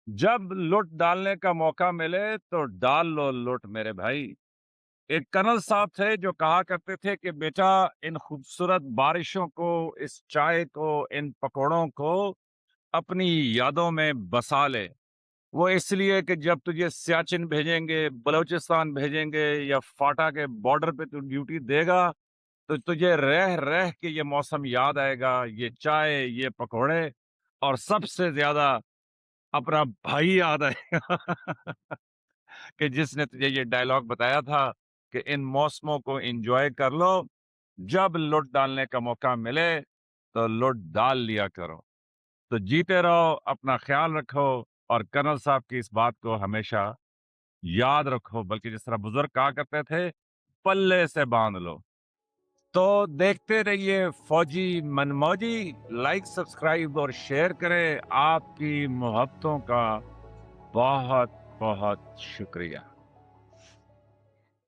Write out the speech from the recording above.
जब लुट डालने का मौका मिले तो डाल लो लुट मेरे भाई। एक कर्नल साहब थे जो कहा करते थे कि बेटा इन खूबसूरत बारिशों को, इस चाय को, इन पकौड़ों को अपनी यादों में बसा ले। वो इसलिए कि जब तुझे सियाचिन भेजेंगे, बलूचिस्तान भेजेंगे या फाटा के बॉर्डर पे तू ड्यूटी देगा, तो तुझे रह रह के ये मौसम याद आएगा, ये चाय, ये पकौड़े और सबसे ज़्यादा अपना भाई याद आएगा कि जिसने तुझे ये डायलॉग बताया था कि इन मौसमों को एन्जॉय कर लो, जब लुट डालने का मौका मिले, तो लुट डाल लिया करो। तो जीते रहो, अपना ख्याल रखो और कर्नल साहब की इस बात को हमेशा याद रखो, बल्कि जिस तरह बुजुर्ग कहा करते थे, पल्ले से बांध लो। तो देखते रहिए फौजी मनमौजी, लाइक, सब्सक्राइब और शेयर करें। आपकी मोहब्बतों का बहुत बहुत शुक्रिया।